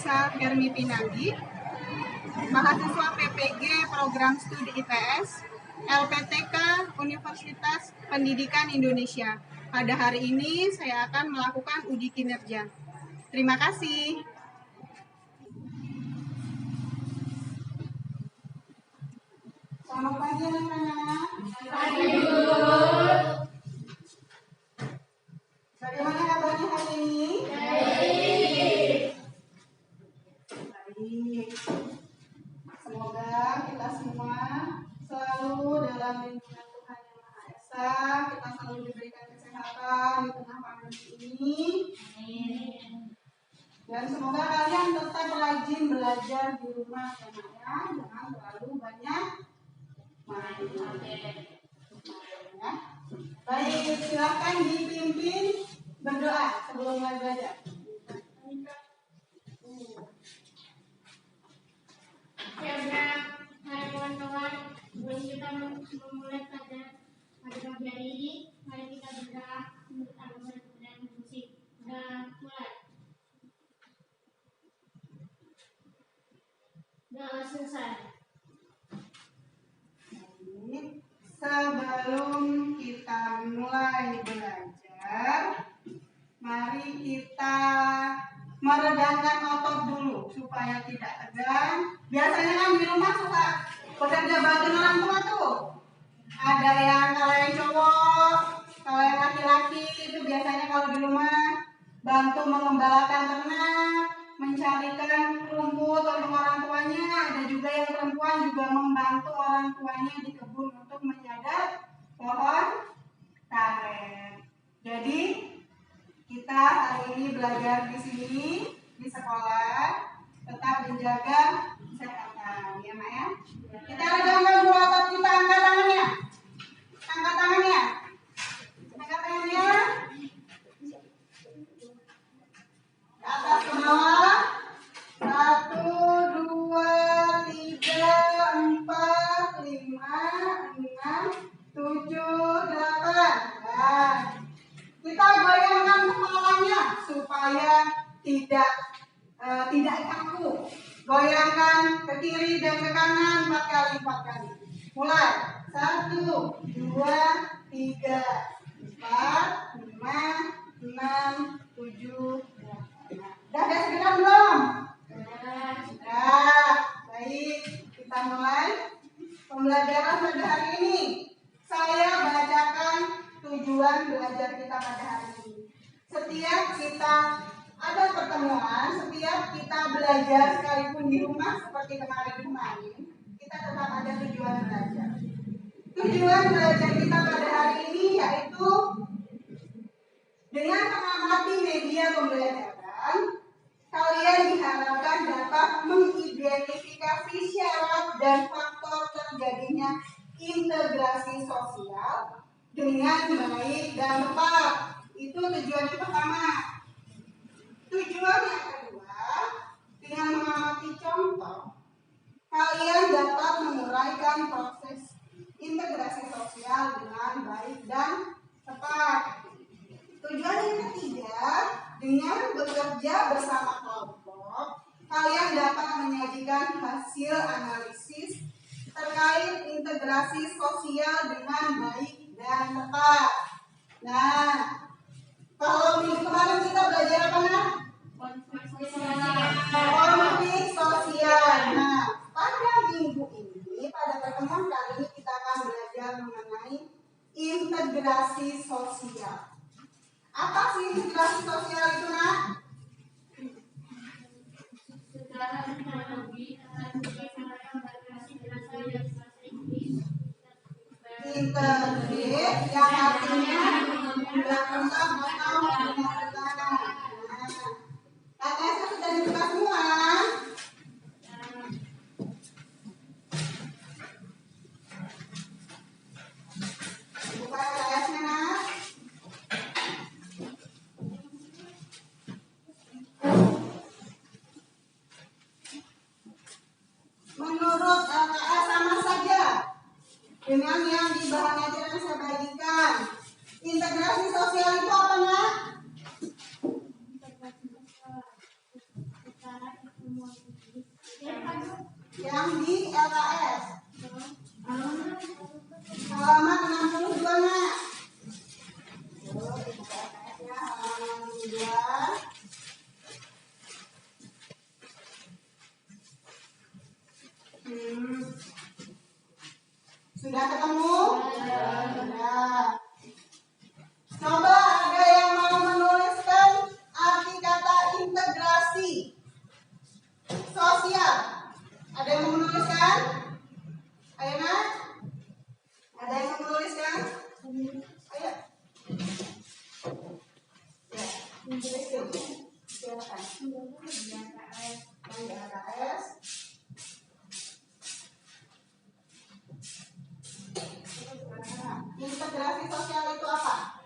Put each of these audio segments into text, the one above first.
Nisa Kermi Pinanggi, mahasiswa PPG Program Studi IPS, LPTK Universitas Pendidikan Indonesia. Pada hari ini saya akan melakukan uji kinerja. Terima kasih. Selamat pagi anak-anak. Pagi, Bu. Bagaimana kabarnya hari ini? Baik. Baik. Semoga kita semua selalu dalam lindungan Tuhan Yang Maha Esa. Kita selalu diberikan kesehatan di tengah pandemi ini. Amin. Dan semoga kalian tetap rajin belajar di rumah ya, jangan terlalu banyak main. Ya. Baik, silakan dipimpin berdoa sebelum mulai belajar. Karena hari kawan-kawan, sebelum kita memulai pelajaran pada pagi hari ini, mari kita berdoa menurut agama dan musik. Sudah mulai. Doa selesai. Sebelum kita mulai belajar, mari kita meredamkan otot dulu supaya tidak tegang. Biasanya kan di rumah suka bekerja bantu orang tua tuh. Ada yang kalau yang cowok, kalau yang laki-laki itu biasanya kalau di rumah bantu mengembalakan ternak, mencarikan rumput untuk orang tuanya. Ada juga yang perempuan juga membantu orang tuanya di kebun untuk menyadap pohon karet. Jadi kita hari ini belajar di sini di sekolah, tetap menjaga kesehatan, ya Mak ya. Kita regangkan dua otot kita, angkat tangannya, angkat tangannya, angkat tangannya, ke atas ke bawah, 1, 2, 3, 4, 5, 6, 7, 8. Nah, kita goyangkan kepalanya supaya tidak kaku. Goyangkan ke kiri dan ke kanan 4 kali. Mulai. 1, 2, 3, 4, 5, 6, 7, 8. Udah beres belum? Sudah. Baik, kita mulai pembelajaran pada hari ini. Saya bacakan tujuan belajar kita pada hari ini. Setiap kita ada pertemuan, setiap kita belajar sekalipun di rumah seperti kemarin, kita tetap ada tujuan belajar. Tujuan belajar kita pada hari ini yaitu dengan mengamati media pembelajaran, kalian diharapkan dapat mengidentifikasi syarat dan faktor terjadinya integrasi sosial dengan baik dan tepat. Itu tujuan yang pertama. Tujuan yang kedua, dengan mengamati contoh, kalian dapat menguraikan proses integrasi sosial dengan baik dan tepat. Tujuan yang ketiga, dengan bekerja bersama kelompok, kalian dapat menyajikan hasil analisis terkait integrasi sosial dengan baik dan tepat. Nah, kalau minggu kemarin kita belajar apa nak? Konflik sosial. Nah, pada minggu ini, pada pertemuan kali ini kita akan belajar mengenai integrasi sosial. Apa sih integrasi sosial itu nak? Integrate yang artinya menggunakan atau menggunakan. KTS sudah dibuka semua. Buka KTS-nya nak. Menurut LKS sama saja dengan yang di bahan ajaran saya bagikan. Integrasi sosial itu apa nak? Sudah ketemu? Sudah. Coba ada yang mau menuliskan arti kata integrasi sosial. Ada yang mau menuliskan? Ayo Nak. Ada yang mau menuliskan? Ayo. Ya, menuliskan. Silakan. Yang AKS. Integrasi sosial itu apa?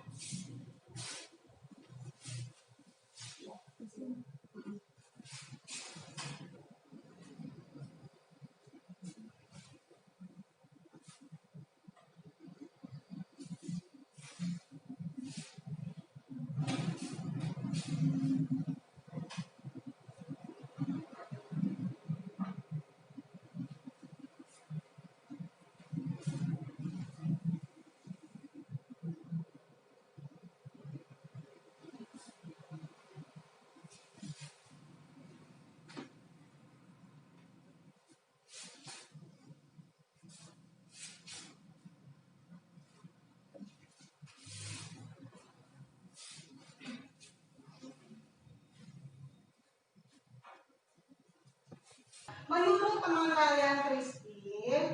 Menurut teman kalian Christine,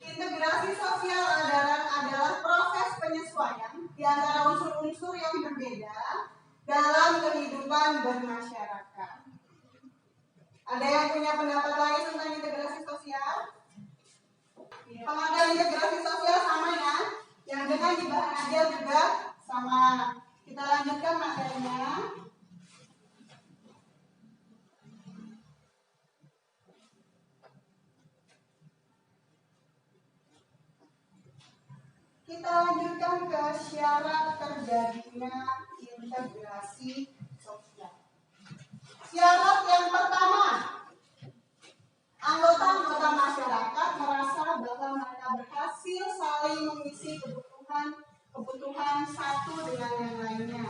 integrasi sosial adalah proses penyesuaian di antara unsur-unsur yang berbeda dalam kehidupan bermasyarakat. Ada yang punya pendapat lain tentang integrasi sosial? Pengertian integrasi sosial sama ya, yang dengan di bahan ajar juga sama. Kita lanjutkan materinya. Kita lanjutkan ke syarat terjadinya integrasi sosial. Syarat yang pertama, anggota-anggota masyarakat merasa bahwa mereka berhasil saling mengisi kebutuhan satu dengan yang lainnya.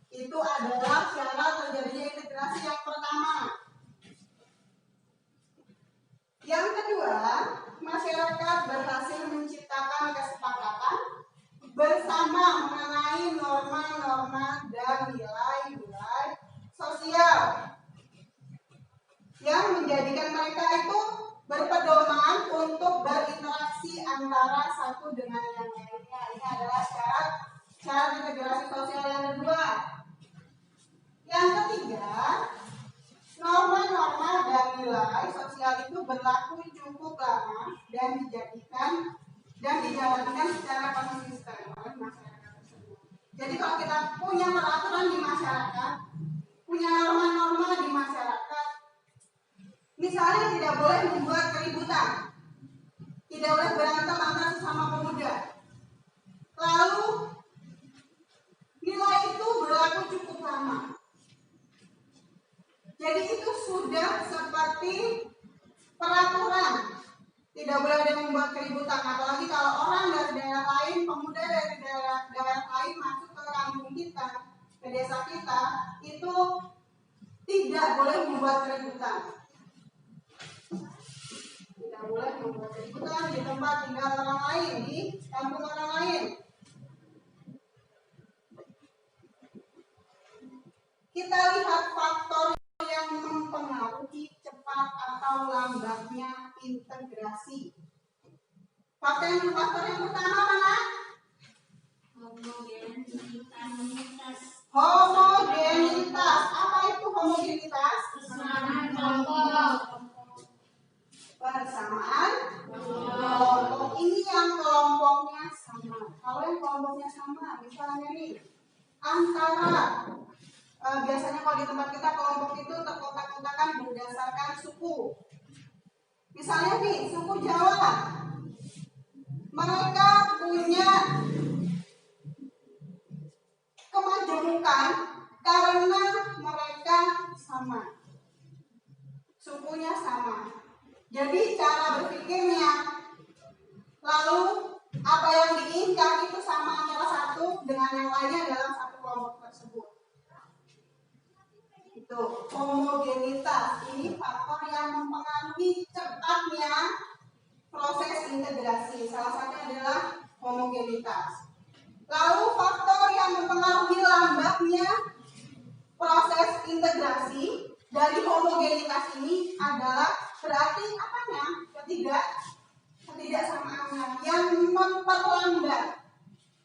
Itu adalah syarat terjadinya integrasi yang pertama. Yang kedua, masyarakat berhasil menciptakan kesepakatan bersama mengenai norma-norma dan nilai-nilai sosial yang menjadikan mereka itu berpedoman untuk berinteraksi antara satu dengan yang lainnya. Ini adalah syarat integrasi sosial yang kedua. Yang ketiga, norma-norma dan nilai sosial itu berlaku cukup lama dan dijalankan secara konsisten oleh masyarakat tersebut. Jadi kalau kita punya peraturan di masyarakat, punya norma-norma di masyarakat, misalnya tidak boleh membuat keributan, tidak boleh berantem antara sesama pemuda. Lalu nilai itu berlaku cukup lama. Jadi itu sudah seperti peraturan. Tidak boleh ada yang membuat keributan. Apalagi kalau orang dari daerah lain, pemuda dari daerah lain masuk ke kampung kita, ke desa kita, itu tidak boleh membuat keributan. Tidak boleh membuat keributan di tempat tinggal orang lain, di kampung orang lain. Kita lihat faktor yang mempengaruhi cepat atau lambatnya integrasi. Faktor yang pertama mana? Homogenitas. Apa itu homogenitas? Persamaan kelompok. Persamaan kelompok. Ini yang kelompoknya sama. Kalau yang kelompoknya sama, misalnya nih antara biasanya kalau di tempat kita kelompok itu terkotak-kotakan berdasarkan suku. Misalnya nih, suku Jawa. Mereka punya kemajemukan karena mereka sama. Sukunya sama. Jadi cara berpikirnya, lalu apa yang diinginkan itu sama antara satu dengan yang lainnya dalam satu kelompok tersebut. Itu homogenitas. Ini faktor yang mempengaruhi cepatnya proses integrasi. Salah satunya adalah homogenitas. Lalu faktor yang mempengaruhi lambatnya proses integrasi dari homogenitas ini adalah berarti apanya? Ketidaksamaannya yang memperlambat.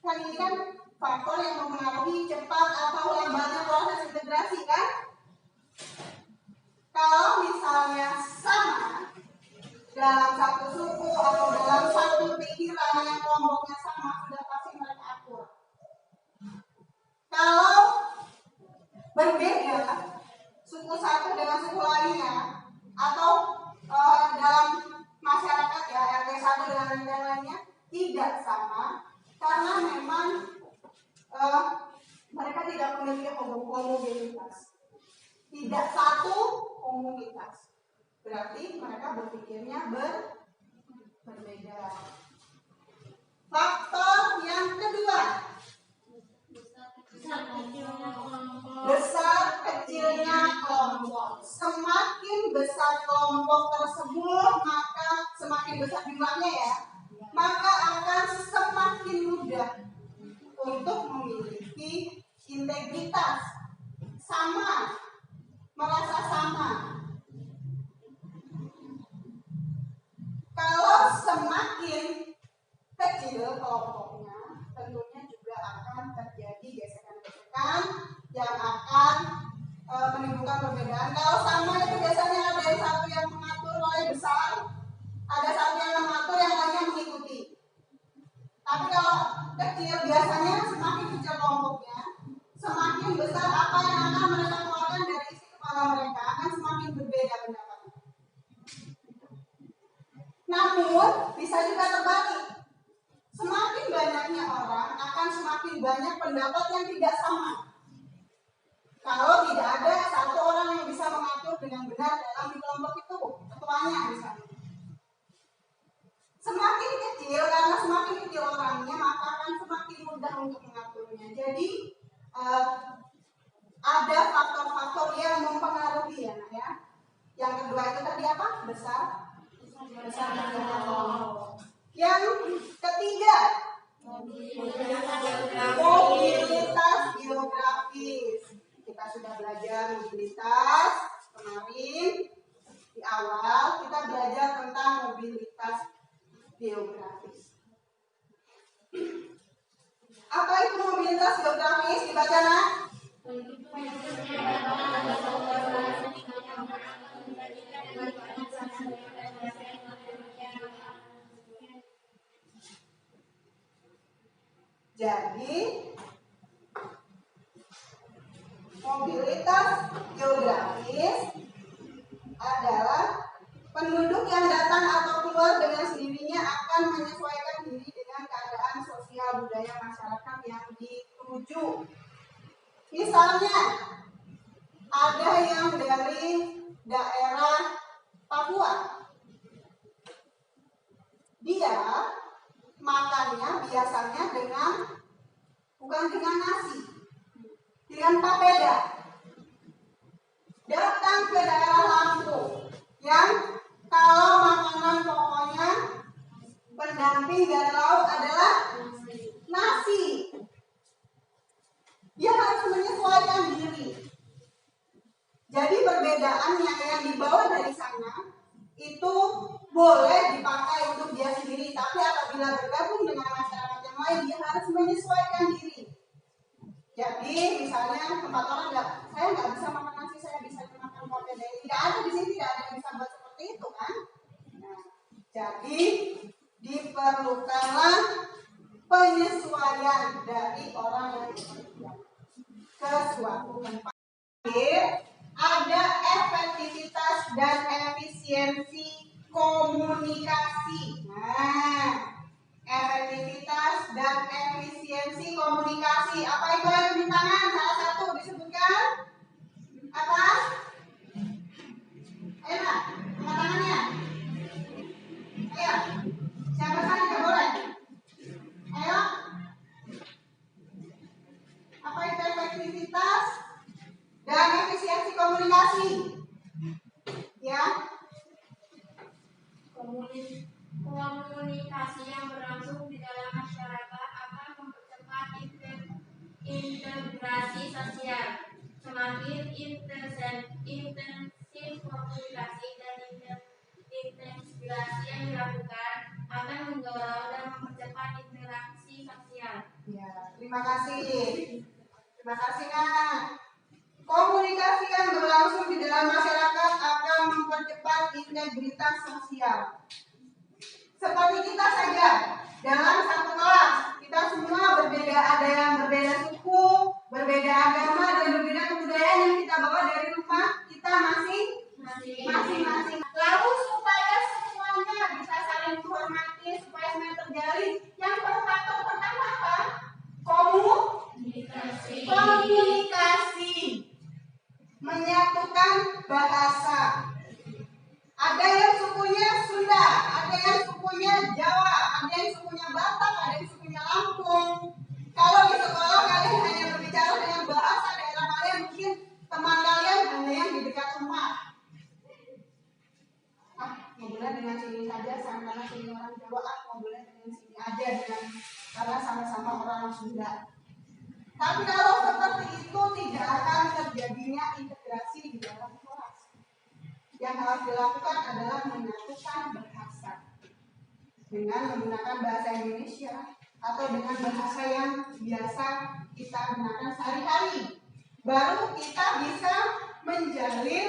Kan ini kan faktor yang mempengaruhi cepat atau lambatnya proses integrasi kan? Kalau misalnya sama dalam satu suku atau dalam satu pikiran yang kelompoknya sama, sudah pasti mereka akur. Kalau berbeda suku satu dengan suku lainnya atau dalam masyarakat ya RT 1 dengan RT lainnya tidak sama karena memang mereka tidak memiliki homogenitas, tidak satu komunitas, berarti mereka berpikirnya berbeda. Faktor yang kedua, besar kecilnya kelompok. Semakin besar kelompok tersebut, maka semakin besar jumlahnya ya, maka akan semakin mudah untuk memiliki integritas, sama, merasa sama. Kalau semakin kecil kelompoknya, tentunya juga akan terjadi gesekan-gesekan yang akan menimbulkan perbedaan. Kalau sama itu biasanya ada yang satu yang mengatur oleh besar, ada satu yang mengatur, yang lainnya mengikuti. Tapi kalau kecil, biasanya semakin kecil kelompoknya, semakin besar apa yang akan mereka keluarkan dari isi kepala mereka, akan semakin berbeda pendapatnya. Namun bisa juga terbalik. Semakin banyaknya orang, akan semakin banyak pendapat yang tidak sama. Kalau tidak ada satu orang yang bisa mengatur dengan benar dalam di kelompok itu, ketuanya misalnya. Semakin kecil, karena semakin kecil orangnya, maka akan semakin mudah untuk mengaturnya. Jadi ada faktor-faktor yang mempengaruhi ya, nak ya. Yang kedua itu tadi apa? Besar kelompok. Yang ketiga, mobilitas geografis. Kita sudah belajar mobilitas kemarin di awal. Kita belajar tentang mobilitas geografis. Apa itu mobilitas geografis? Dibaca nak. Jadi mobilitas geografis adalah penduduk yang datang atau keluar dengan sendirinya akan menyesuaikan diri dengan keadaan sosial budaya masyarakat yang dituju. Misalnya ada yang dari daerah Papua, dia makannya biasanya bukan dengan nasi, dengan papeda. Datang ke daerah Lampung yang kalau makanan pokoknya pendamping dari laut adalah nasi. Dia harus menyesuaikan diri. Jadi perbedaannya yang dibawa dari sana itu boleh dipakai untuk dia sendiri, tapi apabila bergabung dengan masyarakat yang lain, dia harus menyesuaikan diri. Jadi misalnya tempat orang saya nggak bisa makan nasi, saya bisa makan papeda. Tidak ada di sini, tidak ada yang bisa buat seperti itu kan? Nah, jadi diperlukanlah penyesuaian dari orang yang berpergian ke suatu tempat. Ada efektivitas dan efisiensi komunikasi. Nah, efektivitas dan efisiensi komunikasi. Apa itu yang di tangan? Salah satu disebutkan apa? Ayo nak, angkat tangannya. Ayo, siapa saja boleh. Ayo. Apa itu efektivitas dan efisiensi komunikasi? Ya. Komunikasi komunikasi yang berlangsung di dalam masyarakat akan mempercepat integrasi sosial. Semakin intensif komunikasi dan integrasi yang dilakukan akan mendorong dan mempercepat interaksi sosial. Ya, terima kasih. Terima kasih, Nak. Komunikasi yang berlangsung di dalam masyarakat akan mempercepat integritas sosial. Seperti kita saja, dalam satu kelas, kita semua berbeda, ada yang berbeda suku, berbeda agama, dan berbeda kebudayaan yang kita bawa dari rumah kita masing-masing. Lalu supaya semuanya bisa saling menghormati, supaya semuanya terjalin, yang faktor pertama apa? Komunikasi. Menyatukan bahasa. Ada yang sukunya Sunda, ada yang sukunya Jawa, ada yang sukunya Batak, ada yang sukunya Lampung. Kalau di sekolah kalian hanya berbicara dengan bahasa daerah kalian, mungkin teman kalian hanya yang di dekat rumah. Ngobrolnya dengan sini saja, karena sini orang Jawa, ngobrolnya dengan sini aja, karena sama-sama orang Sunda. Tapi kalau seperti itu tidak akan terjadinya integrasi di dalam kelas. Yang harus dilakukan adalah menyatukan bahasa dengan menggunakan bahasa Indonesia atau dengan bahasa yang biasa kita gunakan sehari-hari. Baru kita bisa menjalin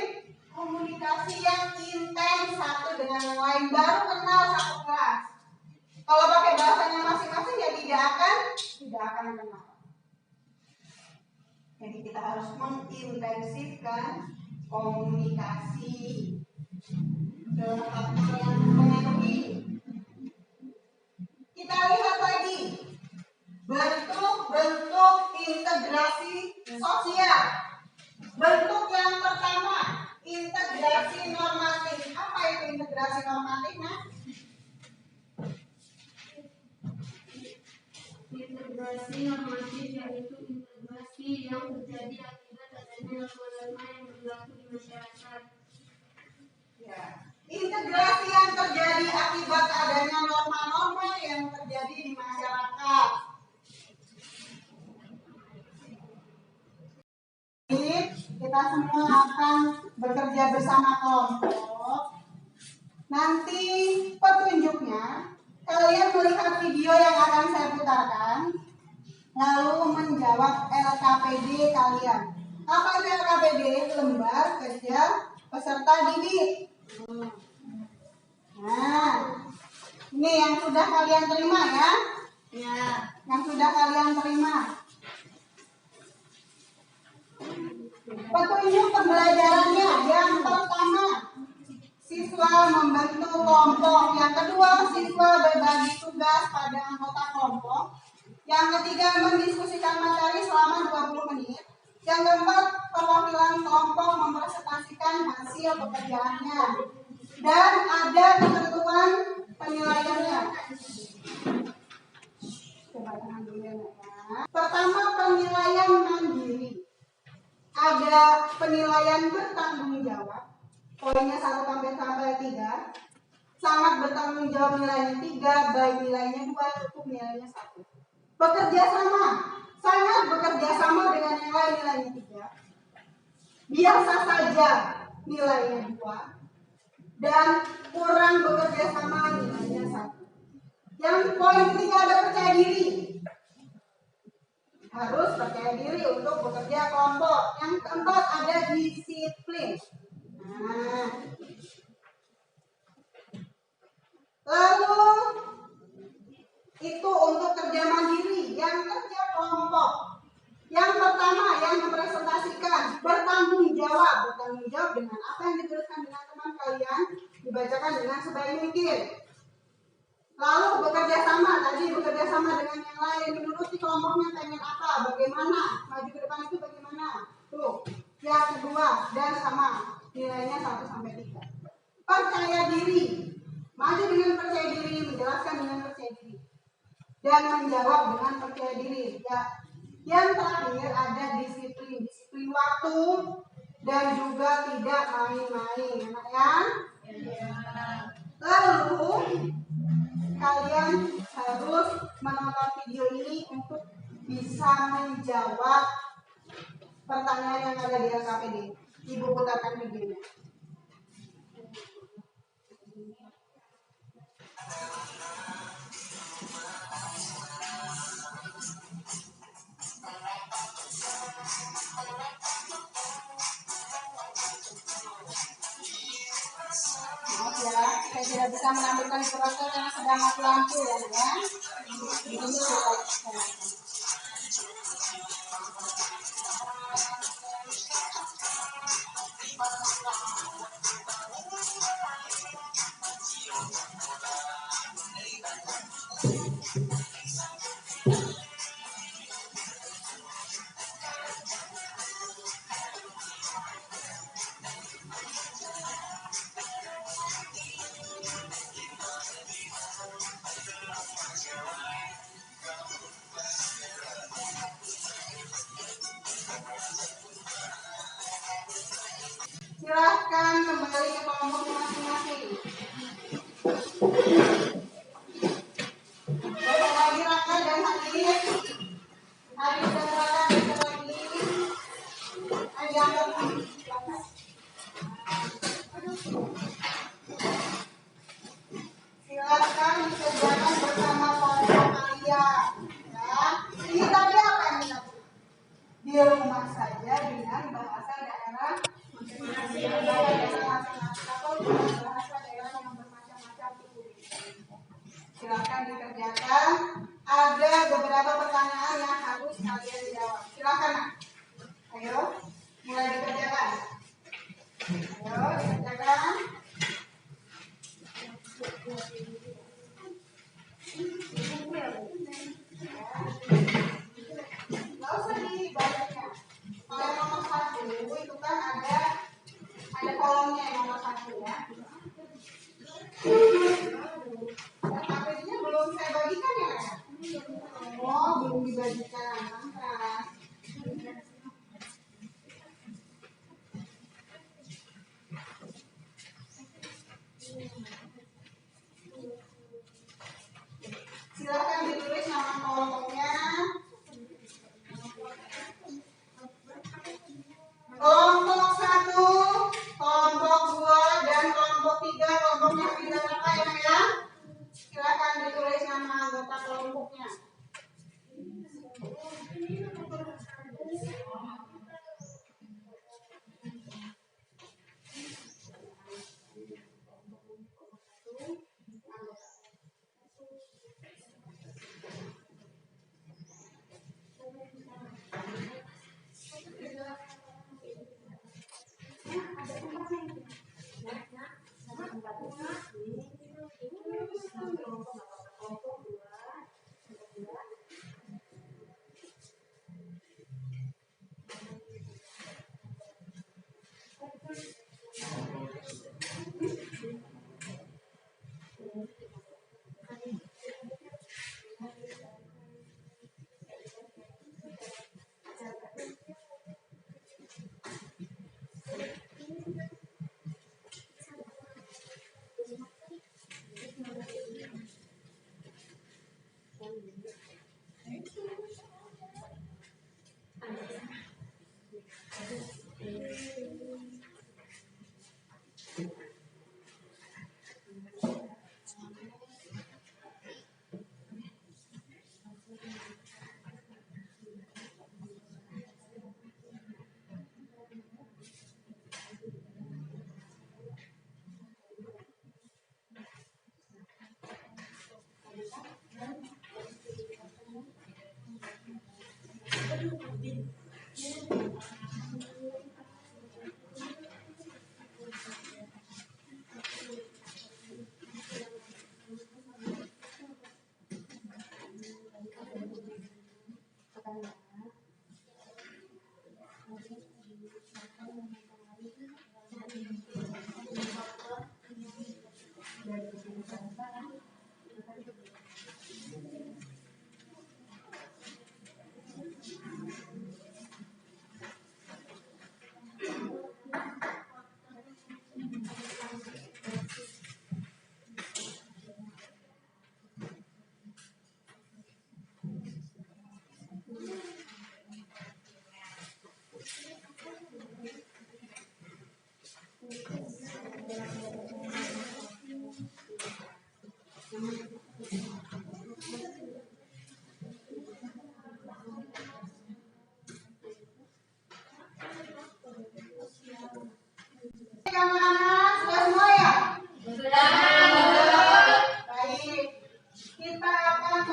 komunikasi yang intens satu dengan yang lain, baru kenal satu kelas. Kalau pakai bahasanya masing-masing ya tidak akan kenal. Jadi kita harus mengintensifkan komunikasi dalam hal yang memenuhi. Kita lihat lagi bentuk-bentuk integrasi sosial. Bentuk yang pertama, integrasi normatif. Apa itu integrasi normatif, Nah? Integrasi normatif yaitu integrasi yang terjadi akibat adanya norma-norma yang berlaku di masyarakat. Ya. Integrasi yang terjadi akibat adanya norma-norma yang terjadi di masyarakat. Kita semua akan bekerja bersama kelompok. Nanti petunjuknya, kalian melihat video yang akan saya putarkan, lalu menjawab LKPD kalian. Apa itu LKPD? Lembar kerja peserta didik. Nah, ini yang sudah kalian terima ya? Ya, yang sudah kalian terima. Petunjuk pembelajarannya yang pertama, siswa membentuk kelompok. Yang kedua, siswa berbagi tugas pada anggota kelompok. Yang ketiga, mendiskusikan materi selama 20 menit. Yang keempat, perwakilan kelompok mempresentasikan hasil pekerjaannya. Dan ada ketentuan penilaiannya. Coba tahan dulu ya. Pertama, penilaian mandiri. Ada penilaian bertanggung jawab. Poinnya 1-3. Sangat bertanggung jawab nilainya 3, baik nilainya 2, cukup nilainya 1. Bekerja sama, sangat bekerja sama dengan yang lain nilainya 3. Biasa saja nilainya 2. Dan kurang bekerja sama nilainya 1. Yang poin ketiga ada percaya diri. Harus percaya diri untuk bekerja kelompok. Yang keempat ada disiplin. Nah, lalu itu untuk kerja mandiri, yang kerja kelompok. Yang pertama yang mempresentasikan bertanggung jawab dengan apa yang dituliskan dengan teman kalian, dibacakan dengan sebaik mungkin. Lalu bekerja sama dengan yang lain, menuruti kelompoknya pengen apa, bagaimana, maju ke depan itu bagaimana. Tuh, yang kedua dan sama nilainya 1-3. Percaya diri, maju dengan percaya diri, menjelaskan dengan percaya diri, dan menjawab dengan percaya diri. Ya, yang terakhir ada disiplin waktu dan juga tidak main-main, enak ya? Lalu kalian harus menonton video ini untuk bisa menjawab pertanyaan yang ada di LKPD. Ibu putarkan videonya. Maaf ya, saya tidak bisa menampilkan proyektor karena sedang mati lampu ya, ya. Ini silahkan kembali ke kelompok masing-masing. Besok lagi Raka dan Hadir. Hadir dan Raka besok lagi. Ayo angkat. Silahkan dikerjakan bersama kelompok kalian. Ya. Ini tadi apa yang kita buat? Di rumah saja dengan bahasa daerah masing-masing atau dengan bahasa daerah yang bermacam-macam suku. Silakan dikerjakan. Ada beberapa pertanyaan yang harus kalian jawab. Silakan, Nak. Ayo, mulai dikerjakan. Ayo, dikerjakan. Nggak usah dibacanya. Kalau yang nomor 1 itu kan ada kolomnya yang nomor 1 ya. KPD-nya belum saya bagikan ya? Oh, belum dibagikan. Angkat. Silakan ditulis nama kelompoknya. Kelompok 1, kelompok 2, dan kelompok 3. Kelompoknya tidak pakai ya. Silakan ditulis nama anggota kelompoknya.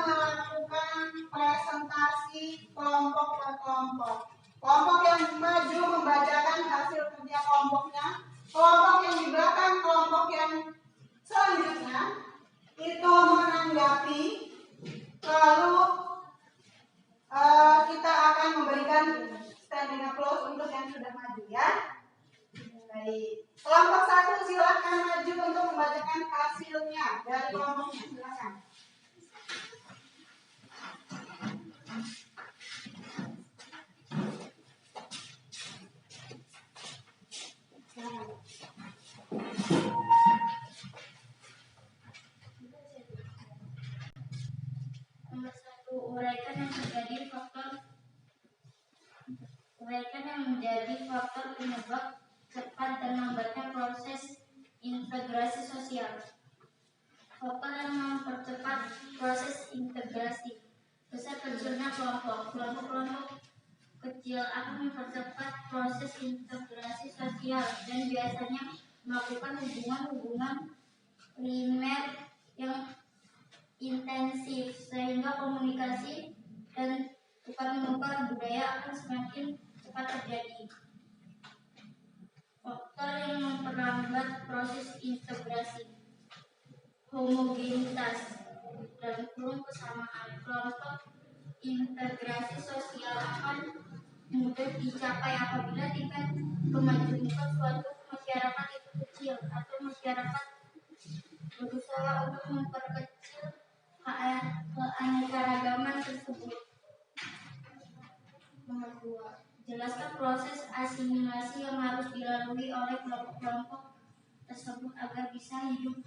melakukan presentasi kelompok per kelompok. Kelompok yang maju membacakan hasil kerja kelompoknya. Kelompok yang di belakang kelompok yang selanjutnya itu menanggapi. Lalu kita akan memberikan standing applause untuk yang sudah maju ya. Baik. Kelompok 1 silakan maju untuk membacakan hasilnya dari kelompoknya. Silakan. Nomor 1, uraikan yang menjadi faktor penyebab cepat dan lambatnya proses integrasi sosial. Faktor yang mempercepat proses integrasi. Besar kecilnya kelompok-kelompok kecil akan mempercepat proses integrasi sosial dan biasanya melakukan hubungan-hubungan primer yang intensif sehingga komunikasi dan tukar-menukar budaya akan semakin cepat terjadi. Faktor yang memperlambat proses integrasi. Homogenitas dan kesamaan. Kelompok integrasi sosial akan mudah dicapai apabila tingkat kemajuan suatu masyarakat itu kecil atau masyarakat berusaha untuk memperkecil keanekaragaman tersebut. Nomor 2, jelaskan proses asimilasi yang harus dilalui oleh kelompok-kelompok tersebut agar bisa hidup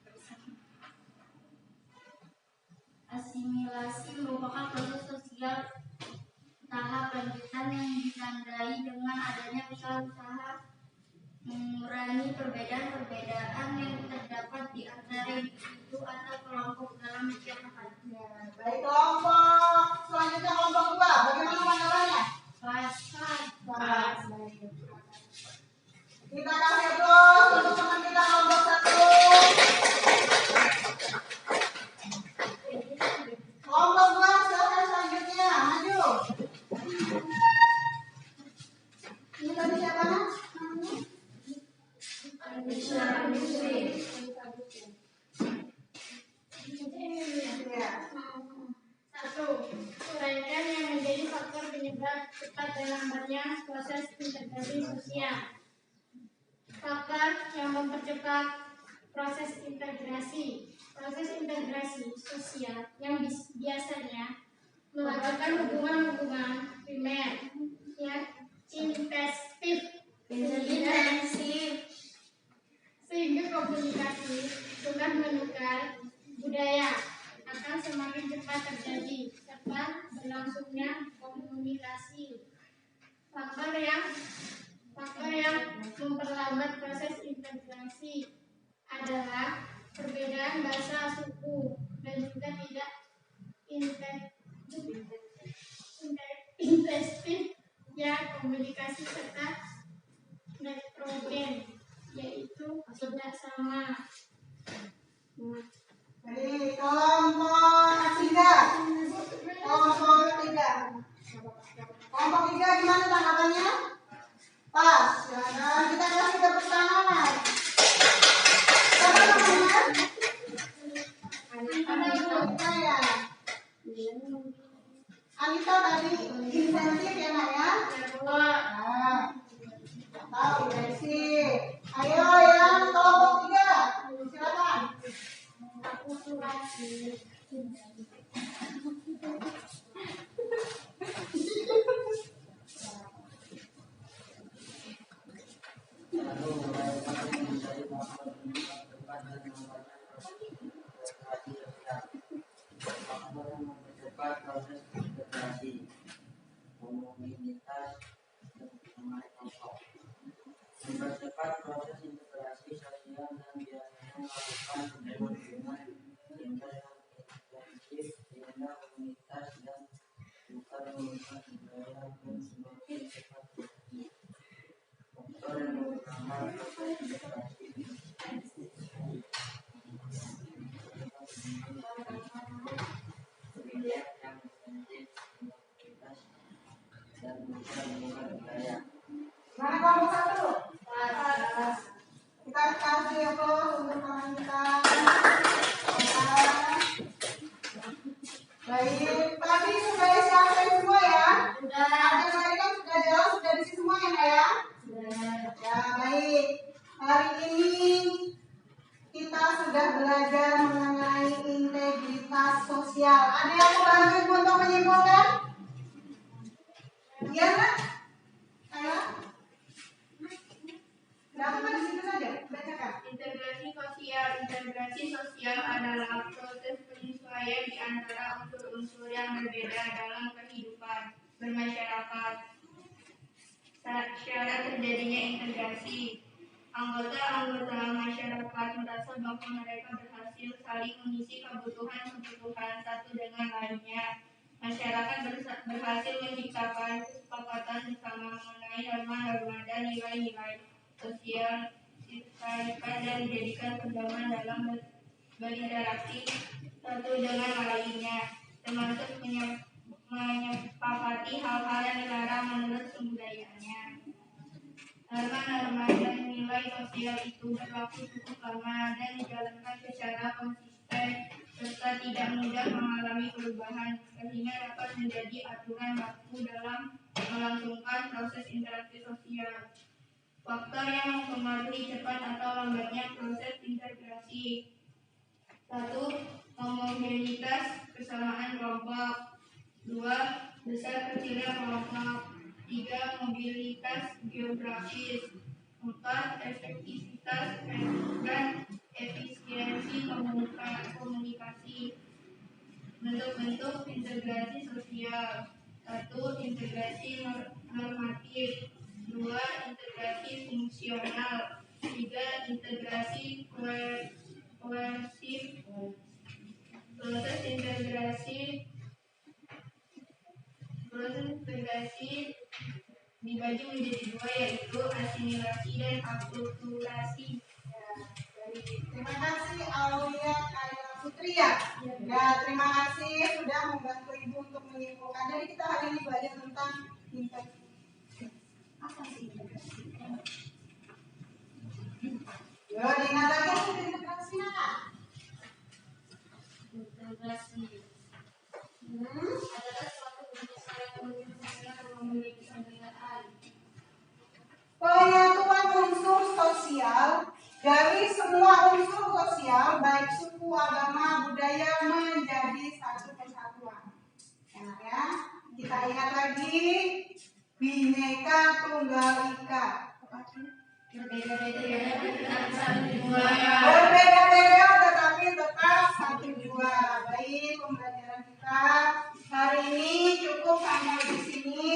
bersama. Asimilasi merupakan proses sosial tahap lanjutan yang ditandai dengan adanya usaha-usaha mengurangi perbedaan-perbedaan yang terdapat di antara individu atau kelompok dalam masyarakat. Baik, kelompok selanjutnya kelompok 2. Bagaimana tanggapannya? Pas. Baik. Kita kasih terus untuk teman kita kelompok 1. Kelompok 2 silakan selanjutnya maju. Ini tadi siapa namanya? Uraikan yang menjadi faktor penyebab cepat dan lambatnya proses integrasi sosial. Faktor yang mempercepat proses integrasi sosial yang biasanya melakukan hubungan-hubungan primer yang intensif sehingga komunikasi tukar menukar budaya akan semakin cepat terjadi serta berlangsungnya komunikasi. Faktor yang memperlambat proses integrasi adalah perbedaan bahasa, suku, dan juga tidak intensif ya komunikasi serta heterogen, yaitu tidak sama. Jadi kelompok 3. Kelompok 3 gimana tanggapannya? Pas. Nah, kita kasih tepuk tangan. Siapa namanya? Anita ya. Anita tadi intensif ya Nak ya? Nah, tahu intensif. Ayo yang kelompok 3. Silakan. mempercepat proses integrasi, homogenitas, dan kesamaan kelompok. Mempercepat proses integrasi sosial dan biasanya melakukan hubungan intensif sehingga komunitas dan tukar-menukar budaya pun semakin cepat terjadi. Faktor yang memperlambat proses integrasi Baik, tadi sudah disiapkan semua ya? Sudah. Adik-adik kan sudah jelas, sudah diisi semua ya, Kak ya? Sudah. Ya, baik. Hari ini kita sudah belajar mengenai integritas sosial. Ada yang mau bantu Ibu untuk menyimpulkan? Iya, Nak? Ayo. Nah, apa di situ saja? Bacakan. Integrasi sosial adalah proses penyesuaian di antara unsur-unsur yang berbeda dalam kehidupan bermasyarakat. Syarat terjadinya integrasi, anggota-anggota masyarakat merasa bahwa mereka berhasil saling mengisi kebutuhan satu dengan lainnya. Masyarakat berhasil menciptakan kesepakatan bersama mengenai norma-norma dan nilai-nilai sosial dan menjadikan pedoman dalam berinteraksi satu dengan lainnya, termasuk menyepakati hal-hal yang dilarang menurut kebudayaannya. Norma-norma dan nilai sosial itu berlaku cukup lama dan dijalankan secara konsisten serta tidak mudah mengalami perubahan, sehingga dapat menjadi aturan baku dalam melangsungkan proses interaksi sosial. Faktor yang mempengaruhi cepat atau lambatnya proses integrasi. 1. Homogenitas kesamaan kelompok. 2. Besar kecilnya kelompok. 3. Mobilitas geografis. 4. Efektivitas dan efisiensi komunikasi. Bentuk-bentuk integrasi sosial. 1. Integrasi normatif. 2. Integrasi fungsional. 3. Integrasi koersif. Proses integrasi dibagi menjadi dua, yaitu asimilasi dan akulturasi. Terima kasih Aulia Kayla Putri ya. Ya, terima kasih sudah membantu Ibu untuk menyimpulkan. Jadi kita hari ini belajar tentang integrasi. Apa sih integrasi? Yo, diingat lagi apa itu integrasi, Nak? Integrasi adalah suatu bentuk yang memiliki kegiatan. Penyatuan unsur sosial dari semua unsur sosial, baik suku, agama, budaya menjadi satu kesatuan. Ya, kita ingat lagi Bhinneka Tunggal Ika. Berbeda-beda tetapi tetap satu jua. Baik, pembelajaran kita hari ini cukup sampai di sini.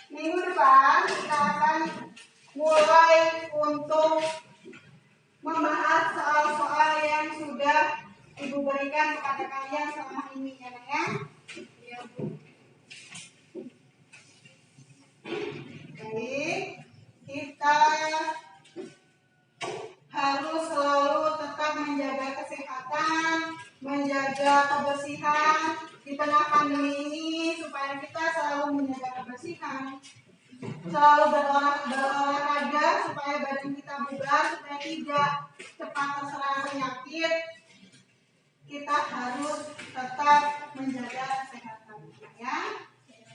Minggu depan kita akan mulai untuk membahas soal-soal yang sudah Ibu berikan kepada kalian selama ini ya, Nak, ya. Baik, kita harus selalu tetap menjaga kesehatan, menjaga kebersihan di tengah pandemi ini, supaya kita selalu menjaga kebersihan, selalu berolahraga supaya badan kita bugar, supaya tidak cepat terserang penyakit. Kita harus tetap menjaga kesehatan kita, ya.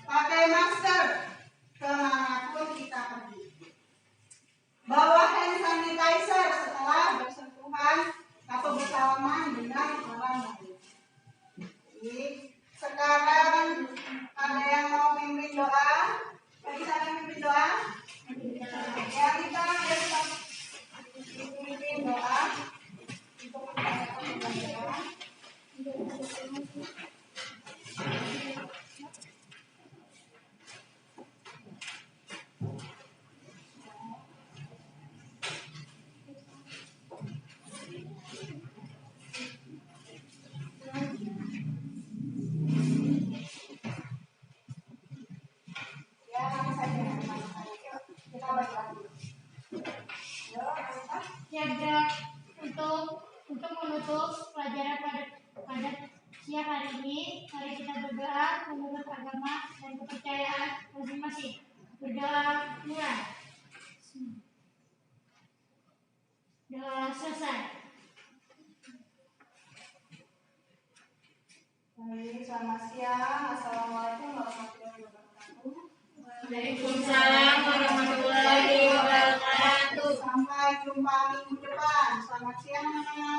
Pakai masker kemanapun kita pergi. Bawa hand sanitizer setelah bersentuhan atau bersalaman dengan orang lain. Jadi, sekarang ada yang mau pimpin doa? Bagi saya pimpin doa? Ya, kita pimpin doa untuk mempersiapkan pembelajaran. Ya, nanti saja. Yuk, kita balik lagi. Yuk, Anita. Siaga untuk menutup pelajaran pada siang hari ini, mari kita berdoa menurut agama dan kepercayaan masing-masing. Berdoa mulai. Doa selesai. selamat siang. Assalamualaikum warahmatullahi wabarakatuh. Waalaikumsalam warahmatullahi wabarakatuh. Sampai jumpa minggu depan. Selamat siang anak-anak.